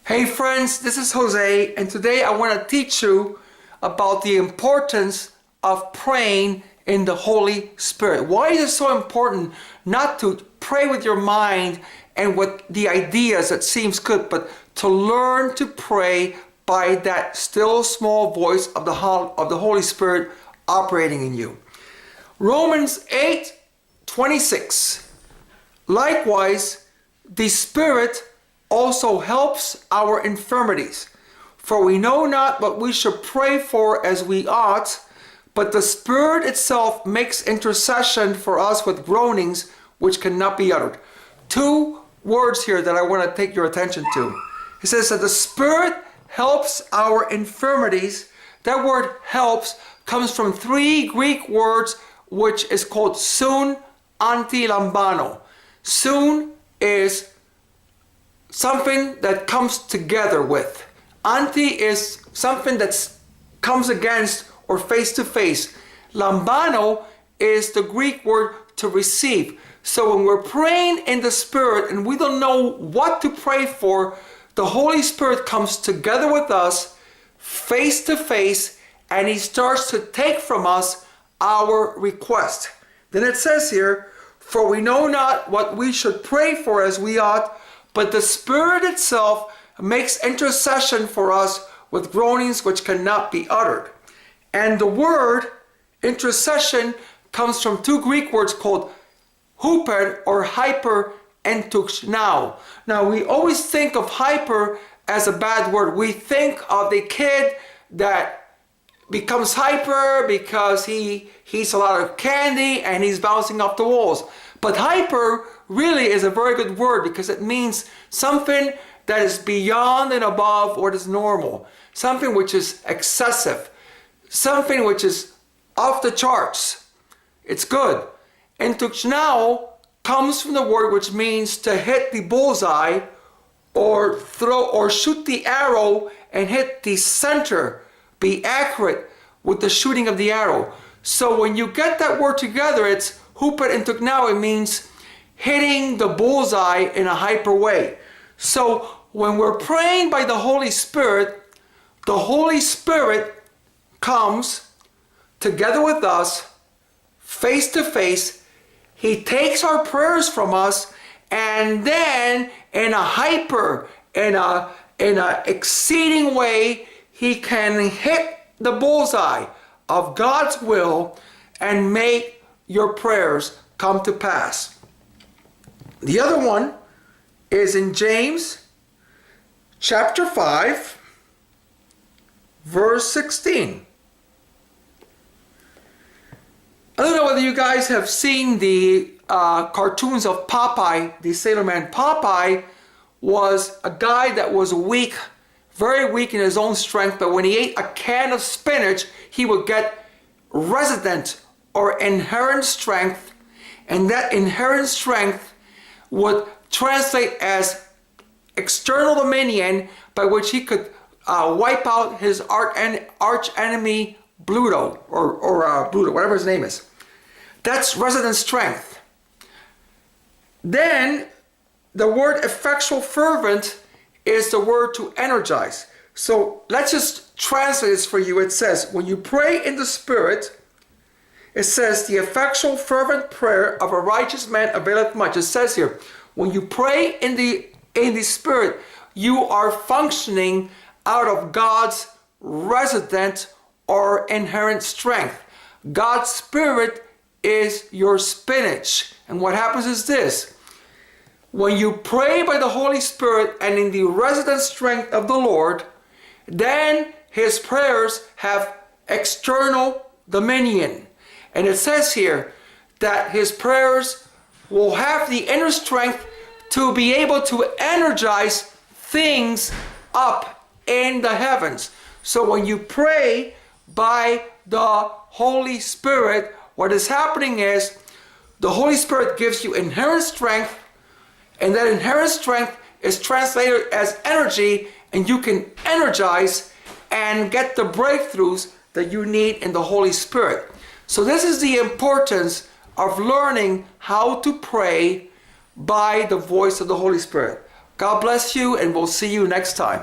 Hey friends, this is Jose, and today I want to teach you about the importance of praying in the Holy Spirit. Why is it so important not to pray with your mind and with the ideas that seems good, but to learn to pray by that still small voice of the Holy Spirit operating in you. Romans 8:26. Likewise, the Spirit also helps our infirmities. For we know not what we should pray for as we ought, but the Spirit itself makes intercession for us with groanings which cannot be uttered. Two words here that I want to take your attention to. It says that the Spirit helps our infirmities. That word helps comes from three Greek words, which is called sun, anti, lambano. Sun is something that comes together with. Anti is something that comes against or face to face. Lambano is the Greek word to receive. So when we're praying in the Spirit and we don't know what to pray for, the Holy Spirit comes together with us face to face, and He starts to take from us our request. Then it says here, for we know not what we should pray for as we ought, but the Spirit itself makes intercession for us with groanings which cannot be uttered. And the word intercession comes from two Greek words called huper or hyper and tuxnao. Now we always think of hyper as a bad word. We think of the kid that becomes hyper because he eats a lot of candy and he's bouncing off the walls. But hyper really is a very good word because it means something that is beyond and above what is normal, something which is excessive, something which is off the charts. It's good. And tuxnao comes from the word which means to hit the bullseye or throw or shoot the arrow and hit the center, be accurate with the shooting of the arrow. So when you get that word together, it's huper and tuxnao. It means hitting the bullseye in a hyper way. So when we're praying by the Holy Spirit comes together with us face to face. He takes our prayers from us, and then in a hyper, in a exceeding way, He can hit the bullseye of God's will and make your prayers come to pass. The other one is in James chapter 5, verse 16. I don't know whether you guys have seen the cartoons of Popeye, the Sailor Man. Popeye was a guy that was weak, very weak in his own strength, but when he ate a can of spinach, he would get resident or inherent strength, and that inherent strength would translate as external dominion, by which he could wipe out his arch enemy Bluto, or Bluto, whatever his name is. That's resident strength. Then the word effectual fervent is the word to energize. So let's just translate this for you. It says, when you pray in the Spirit, it says, the effectual fervent prayer of a righteous man availeth much. It says here, when you pray in the Spirit, you are functioning out of God's resident or inherent strength. God's Spirit is your spinach. And what happens is this. When you pray by the Holy Spirit and in the resident strength of the Lord, then His prayers have external dominion. And it says here that His prayers will have the inner strength to be able to energize things up in the heavens. So when you pray by the Holy Spirit, what is happening is the Holy Spirit gives you inherent strength, and that inherent strength is translated as energy, and you can energize and get the breakthroughs that you need in the Holy Spirit. So this is the importance of learning how to pray by the voice of the Holy Spirit. God bless you, and we'll see you next time.